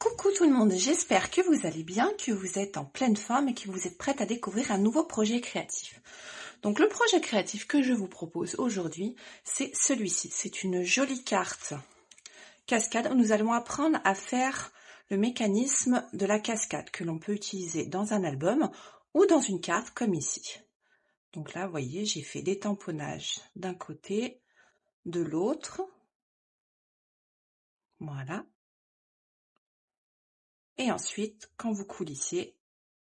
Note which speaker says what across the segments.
Speaker 1: Coucou tout le monde, j'espère que vous allez bien, que vous êtes en pleine forme et que vous êtes prête à découvrir un nouveau projet créatif. Donc le projet créatif que je vous propose aujourd'hui, c'est celui-ci. C'est une jolie carte cascade où nous allons apprendre à faire le mécanisme de la cascade que l'on peut utiliser dans un album ou dans une carte comme ici. Donc là, vous voyez, j'ai fait des tamponnages d'un côté, de l'autre. Voilà. Et ensuite, quand vous coulissez,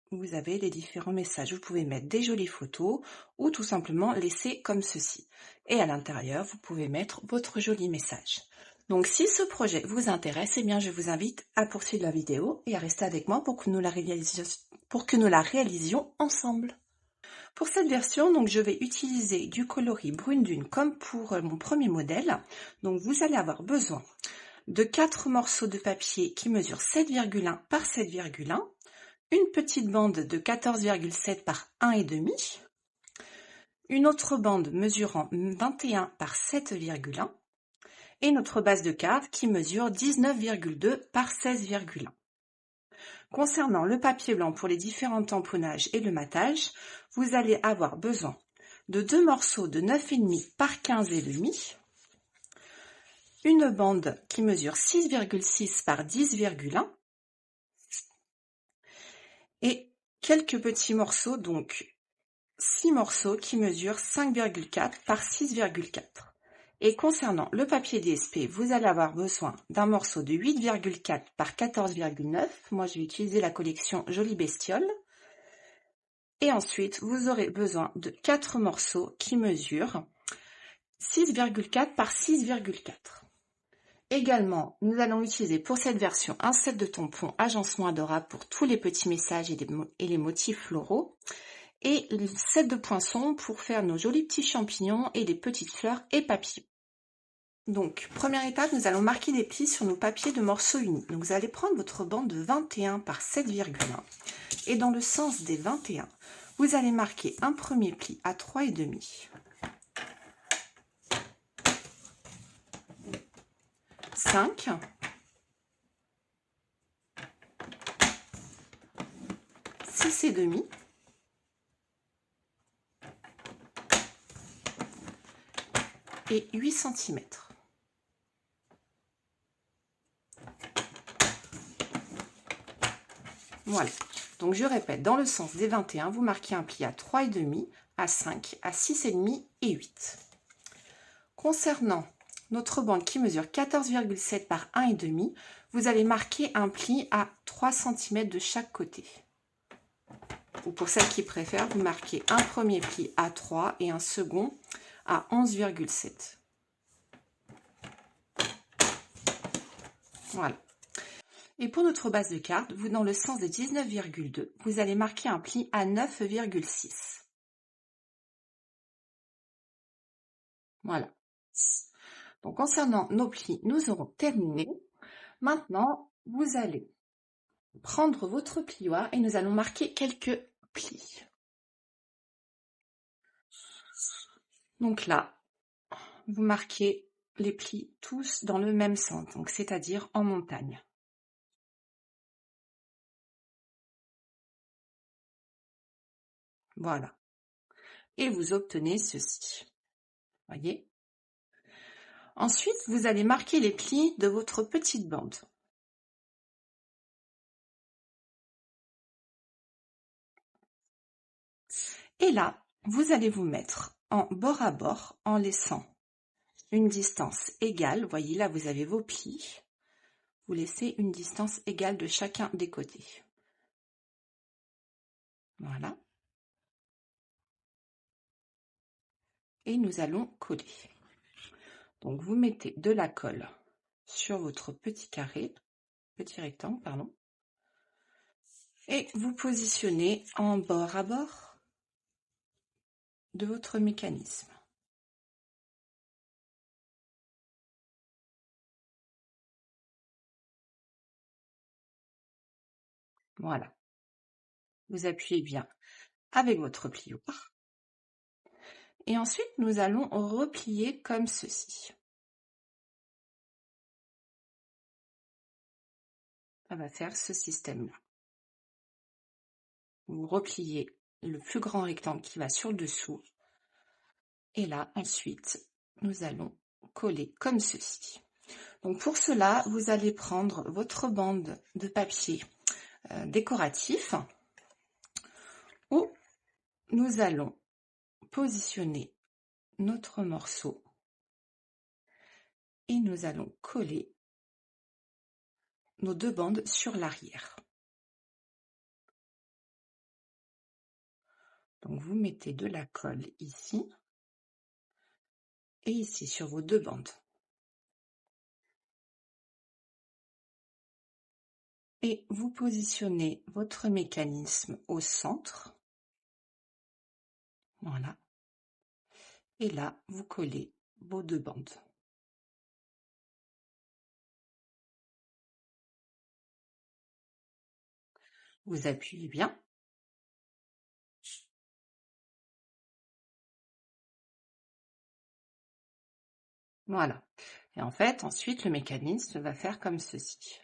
Speaker 1: vous avez les différents messages. Vous pouvez mettre des jolies photos ou tout simplement laisser comme ceci. Et à l'intérieur, vous pouvez mettre votre joli message. Donc si ce projet vous intéresse, eh bien je vous invite à poursuivre la vidéo et à rester avec moi pour que nous la réalisions ensemble. Pour cette version, donc je vais utiliser du coloris brune dune comme pour mon premier modèle. Donc vous allez avoir besoin de 4 morceaux de papier qui mesurent 7,1 par 7,1, une petite bande de 14,7 par 1,5, une autre bande mesurant 21 par 7,1 et notre base de carte qui mesure 19,2 par 16,1. Concernant le papier blanc pour les différents tamponnages et le matage, vous allez avoir besoin de 2 morceaux de 9,5 par 15,5, une bande qui mesure 6,6 par 10,1 et quelques petits morceaux, donc 6 morceaux qui mesurent 5,4 par 6,4. Et concernant le papier DSP, vous allez avoir besoin d'un morceau de 8,4 par 14,9. Moi, je vais utiliser la collection Jolie Bestiole. Et ensuite, vous aurez besoin de 4 morceaux qui mesurent 6,4 par 6,4. Également, nous allons utiliser pour cette version un set de tampons agencement adorable pour tous les petits messages et les motifs floraux. Et le set de poinçons pour faire nos jolis petits champignons et les petites fleurs et papillons. Donc, première étape, nous allons marquer des plis sur nos papiers de morceaux unis. Donc, vous allez prendre votre bande de 21 par 7,1 et dans le sens des 21, vous allez marquer un premier pli à 3,5, 5, 6,5, et 8 cm. Voilà. Donc je répète, dans le sens des 21, vous marquez un pli à 3,5, à 5, à 6,5 et 8. Concernant notre bande qui mesure 14,7 par 1,5, vous allez marquer un pli à 3 cm de chaque côté. Ou pour celles qui préfèrent, vous marquez un premier pli à 3 et un second à 11,7. Voilà. Et pour notre base de carte, vous dans le sens de 19,2, vous allez marquer un pli à 9,6. Voilà. Donc concernant nos plis, nous aurons terminé. Maintenant, vous allez prendre votre plioir et nous allons marquer quelques plis. Donc là, vous marquez les plis tous dans le même sens, donc c'est-à-dire en montagne. Voilà. Et vous obtenez ceci. Voyez? Ensuite, vous allez marquer les plis de votre petite bande. Et là, vous allez vous mettre en bord à bord en laissant une distance égale. Voyez, là, vous avez vos plis. Vous laissez une distance égale de chacun des côtés. Voilà. Et nous allons coller. Donc, vous mettez de la colle sur votre petit rectangle, pardon. Et vous positionnez en bord à bord de votre mécanisme. Voilà. Vous appuyez bien avec votre plioir. Et ensuite, nous allons replier comme ceci. ça va faire ce système-là. Vous repliez le plus grand rectangle qui va sur le dessous. Et là, ensuite, nous allons coller comme ceci. Donc pour cela, vous allez prendre votre bande de papier décoratif où nous allons positionner notre morceau et nous allons coller nos deux bandes sur l'arrière. Donc vous mettez de la colle ici et ici sur vos deux bandes. Et vous positionnez votre mécanisme au centre. Voilà. Et là, vous collez vos deux bandes. Vous appuyez bien. Voilà. Et en fait, ensuite, le mécanisme va faire comme ceci.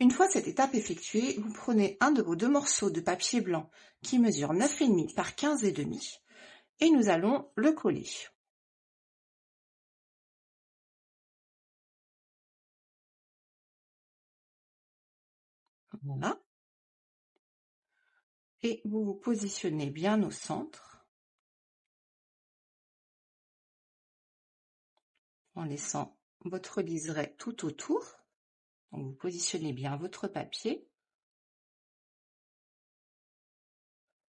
Speaker 1: Une fois cette étape effectuée, vous prenez un de vos deux morceaux de papier blanc qui mesure 9,5 par 15,5 et nous allons le coller. Voilà. Et vous vous positionnez bien au centre en laissant votre liseré tout autour. Donc vous positionnez bien votre papier.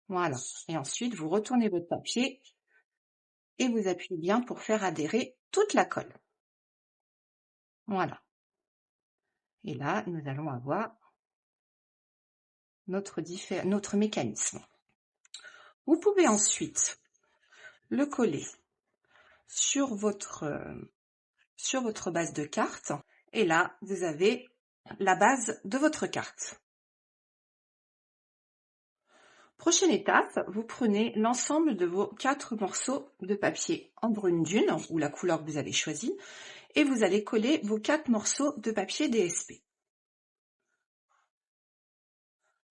Speaker 1: Voilà. Et ensuite, vous retournez votre papier et vous appuyez bien pour faire adhérer toute la colle. Voilà. Et là, nous allons avoir notre mécanisme. Vous pouvez ensuite le coller sur votre base de carte. Et là, vous avez la base de votre carte. Prochaine étape, vous prenez l'ensemble de vos 4 morceaux de papier en brune dune, ou la couleur que vous avez choisie, et vous allez coller vos 4 morceaux de papier DSP.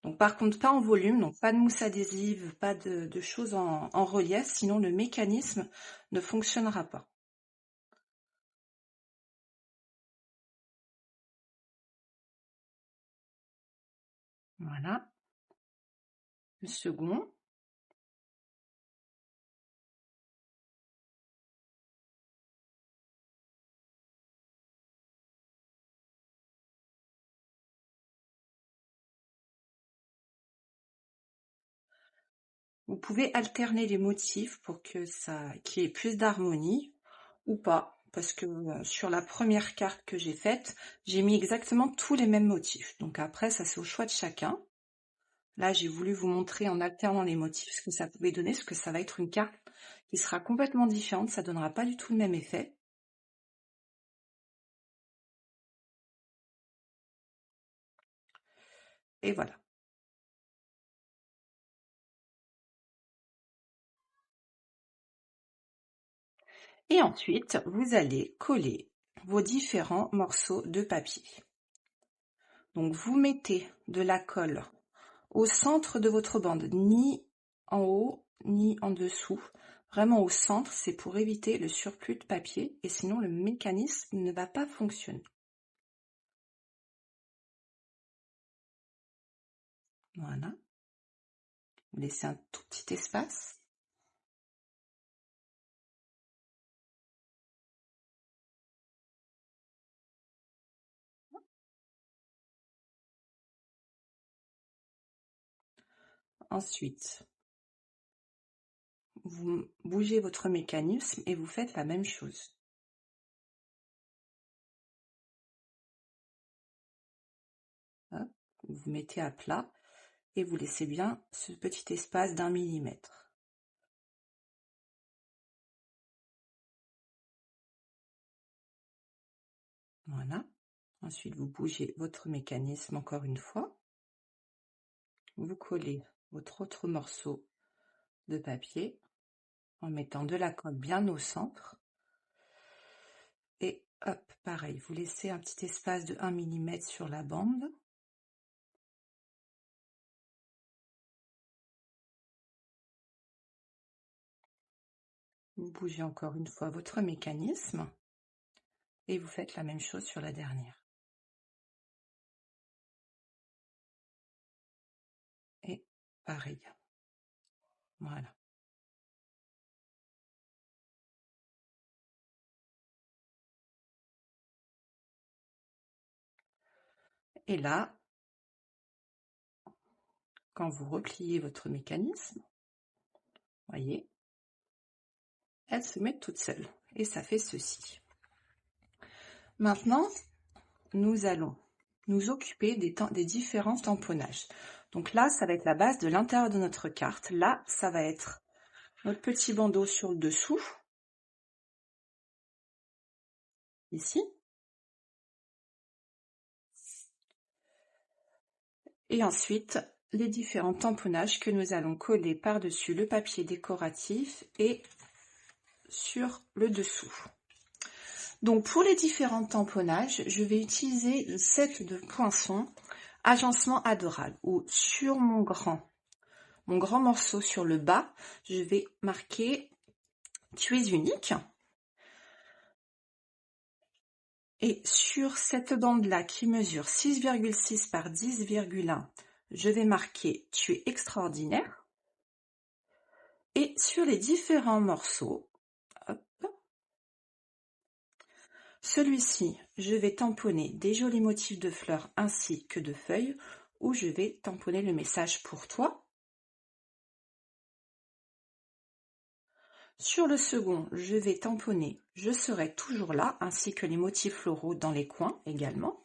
Speaker 1: Donc par contre, pas en volume, donc pas de mousse adhésive, pas de choses en relief, sinon le mécanisme ne fonctionnera pas. Voilà. Le second. Vous pouvez alterner les motifs pour qu'il y ait plus d'harmonie ou pas, parce que sur la première carte que j'ai faite, j'ai mis exactement tous les mêmes motifs. Donc après, ça c'est au choix de chacun. Là, j'ai voulu vous montrer en alternant les motifs ce que ça pouvait donner, parce que ça va être une carte qui sera complètement différente, ça donnera pas du tout le même effet. Et voilà. Et ensuite, vous allez coller vos différents morceaux de papier. Donc, vous mettez de la colle au centre de votre bande, ni en haut, ni en dessous. Vraiment au centre, c'est pour éviter le surplus de papier, et sinon le mécanisme ne va pas fonctionner. Voilà. Vous laissez un tout petit espace. Ensuite, vous bougez votre mécanisme et vous faites la même chose. Hop, vous mettez à plat et vous laissez bien ce petit espace d'1 millimètre. Voilà. Ensuite, vous bougez votre mécanisme encore une fois. Vous collez votre autre morceau de papier en mettant de la colle bien au centre et Hop, pareil, vous laissez un petit espace de 1 mm sur la bande. Vous bougez encore une fois votre mécanisme et vous faites la même chose sur la dernière. Et pareil. Voilà. Et là, quand vous repliez votre mécanisme, voyez, elles se mettent toutes seules. Et ça fait ceci. Maintenant, nous allons nous occuper des différents tamponnages. Donc là, ça va être la base de l'intérieur de notre carte. Là, ça va être notre petit bandeau sur le dessous. Ici. Et ensuite, les différents tamponnages que nous allons coller par-dessus le papier décoratif et sur le dessous. Donc pour les différents tamponnages, je vais utiliser le set de poinçons agencement adorable où sur mon grand morceau sur le bas, je vais marquer tu es unique. Et sur cette bande-là qui mesure 6,6 par 10,1, je vais marquer tu es extraordinaire. Et sur les différents morceaux, hop, celui-ci, je vais tamponner des jolis motifs de fleurs ainsi que de feuilles, où je vais tamponner le message pour toi. Sur le second, je vais tamponner je serai toujours là, ainsi que les motifs floraux dans les coins également.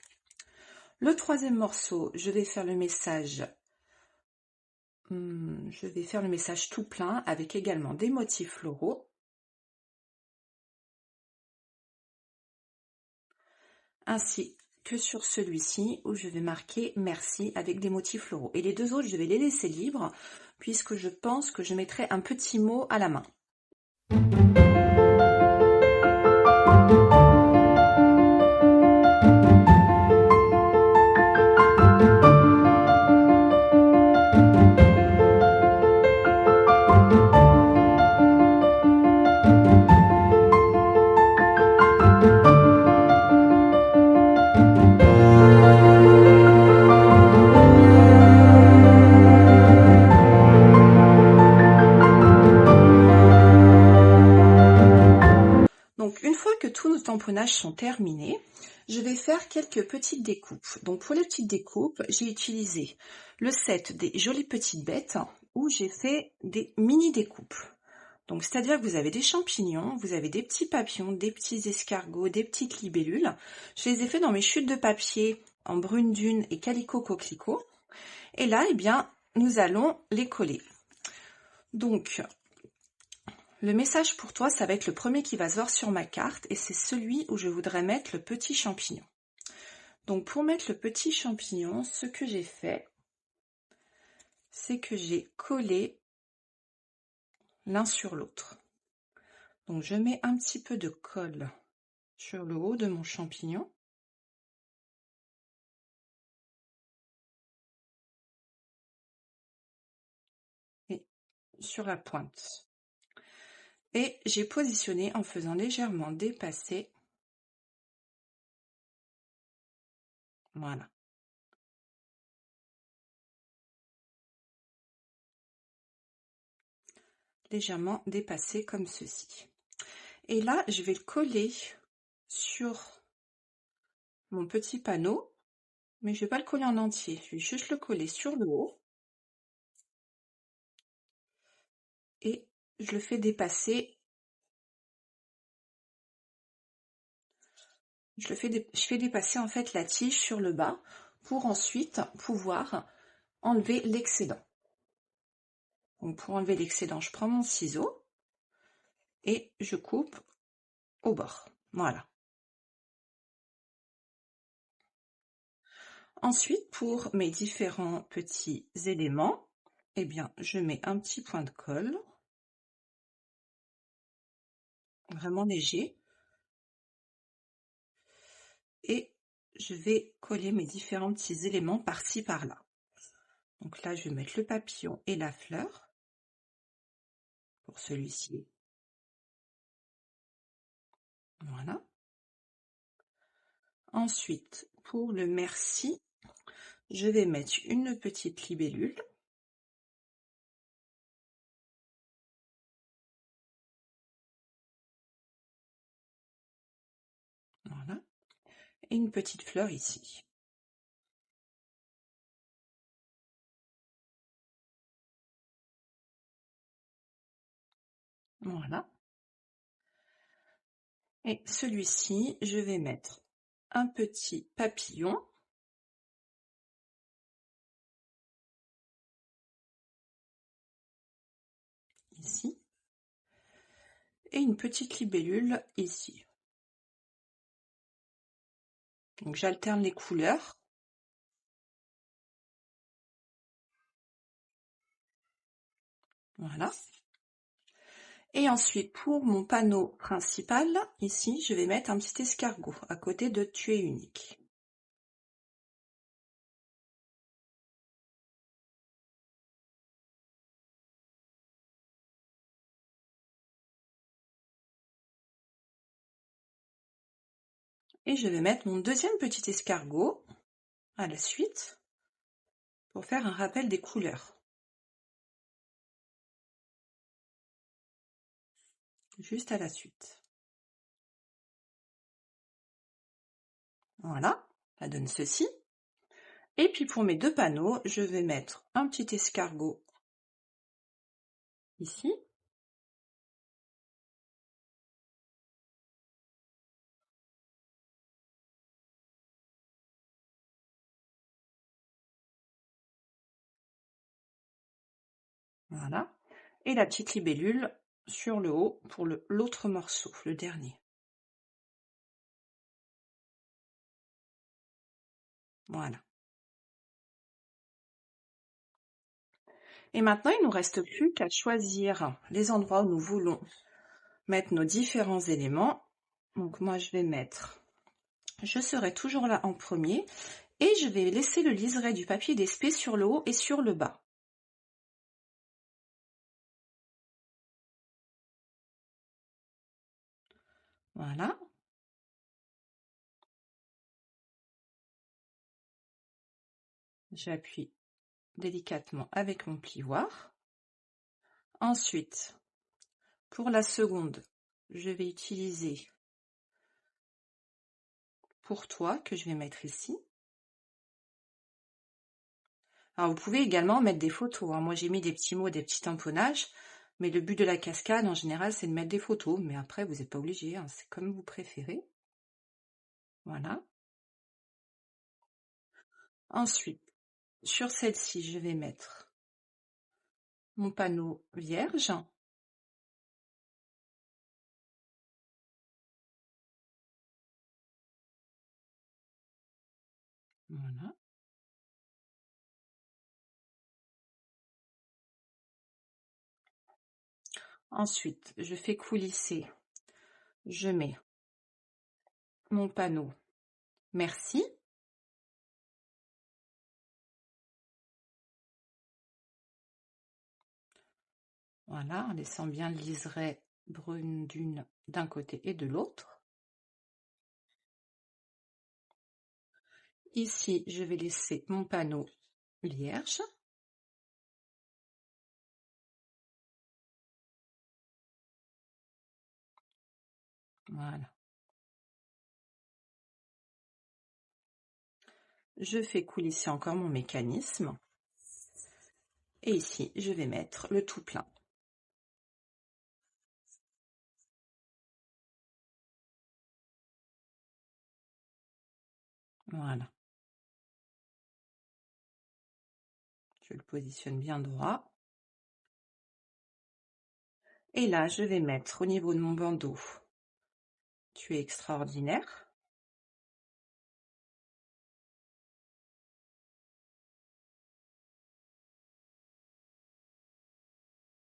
Speaker 1: Le troisième morceau, je vais faire le message tout plein avec également des motifs floraux. Ainsi que sur celui-ci où je vais marquer merci avec des motifs floraux. Et les deux autres, je vais les laisser libres puisque je pense que je mettrai un petit mot à la main. Donc une fois que tous nos tamponnages sont terminés, je vais faire quelques petites découpes. Donc pour les petites découpes, j'ai utilisé le set des jolies petites bêtes où j'ai fait des mini découpes. Donc c'est-à-dire que vous avez des champignons, vous avez des petits papillons, des petits escargots, des petites libellules. Je les ai fait dans mes chutes de papier en brune dune et calicot coquelicot. Et là, eh bien, nous allons les coller. Donc, le message pour toi, ça va être le premier qui va se voir sur ma carte et c'est celui où je voudrais mettre le petit champignon. Donc pour mettre le petit champignon, ce que j'ai fait, c'est que j'ai collé l'un sur l'autre. Donc je mets un petit peu de colle sur le haut de mon champignon. Et sur la pointe. Et j'ai positionné en faisant légèrement dépasser. Voilà. Légèrement dépassé comme ceci. Et là, je vais le coller sur mon petit panneau, mais je vais pas le coller en entier. Je vais juste le coller sur le haut. Et je le fais dépasser. Je fais dépasser en fait la tige sur le bas pour ensuite pouvoir enlever l'excédent. Donc pour enlever l'excédent, je prends mon ciseau et je coupe au bord. Voilà. Ensuite, pour mes différents petits éléments, eh bien, je mets un petit point de colle, vraiment léger. et je vais coller mes différents petits éléments par-ci par-là. Donc là, je vais mettre le papillon et la fleur pour celui-ci. Voilà. Ensuite, pour le merci, je vais mettre une petite libellule. Voilà. Et une petite fleur ici. Voilà. Et celui-ci, je vais mettre un petit papillon. Ici. Et une petite libellule ici. Donc j'alterne les couleurs. Voilà. Et ensuite, pour mon panneau principal, ici, je vais mettre un petit escargot à côté de Tu es unique. Et je vais mettre mon deuxième petit escargot à la suite pour faire un rappel des couleurs. Juste à la suite. Voilà, ça donne ceci. Et puis pour mes deux panneaux, je vais mettre un petit escargot ici. Voilà. Et la petite libellule sur le haut pour l'autre morceau, le dernier. Voilà. Et maintenant, il ne nous reste plus qu'à choisir les endroits où nous voulons mettre nos différents éléments. Donc moi, je serai toujours là en premier et je vais laisser le liseré du papier d'espée sur le haut et sur le bas. Voilà. J'appuie délicatement avec mon plioir. Ensuite, pour la seconde, je vais utiliser Pour toi que je vais mettre ici. Alors vous pouvez également mettre des photos. Moi j'ai mis des petits mots, des petits tamponnages, mais le but de la cascade en général c'est de mettre des photos. Mais après vous n'êtes pas obligé, c'est comme vous préférez. Voilà. Ensuite, sur celle-ci, je vais mettre mon panneau vierge. Voilà. Ensuite, je fais coulisser. Je mets mon panneau merci. Voilà, en laissant bien le liseré brune d'un côté et de l'autre. Ici, je vais laisser mon panneau vierge. Voilà. Je fais coulisser encore mon mécanisme. Et ici, je vais mettre le tout plein. Voilà. Je le positionne bien droit. Et là, je vais mettre au niveau de mon bandeau Tu es extraordinaire.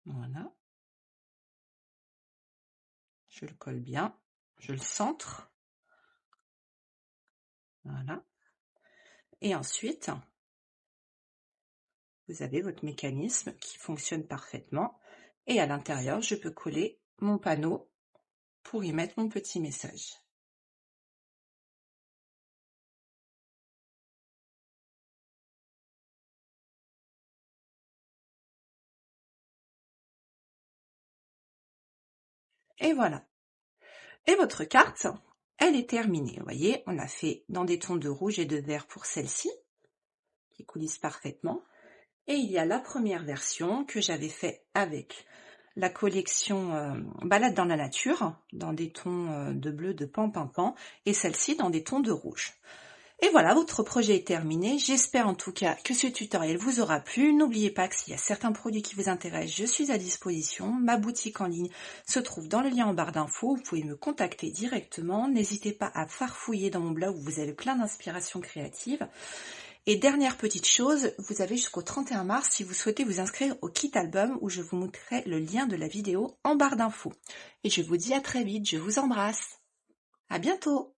Speaker 1: Voilà. Je le colle bien. Je le centre. Voilà. Et ensuite, vous avez votre mécanisme qui fonctionne parfaitement. Et à l'intérieur, je peux coller mon panneau pour y mettre mon petit message. Et voilà. Et votre carte, elle est terminée. Vous voyez, on a fait dans des tons de rouge et de vert pour celle-ci, qui coulissent parfaitement. Et il y a la première version que j'avais fait avec la collection Balade dans la nature, dans des tons de bleu de pan, et celle-ci dans des tons de rouge. Et voilà, votre projet est terminé. J'espère en tout cas que ce tutoriel vous aura plu. N'oubliez pas que s'il y a certains produits qui vous intéressent, je suis à disposition. Ma boutique en ligne se trouve dans le lien en barre d'infos. Vous pouvez me contacter directement. N'hésitez pas à farfouiller dans mon blog où vous avez plein d'inspirations créatives. Et dernière petite chose, vous avez jusqu'au 31 mars si vous souhaitez vous inscrire au kit album où je vous mettrai le lien de la vidéo en barre d'infos. Et je vous dis à très vite, je vous embrasse. À bientôt!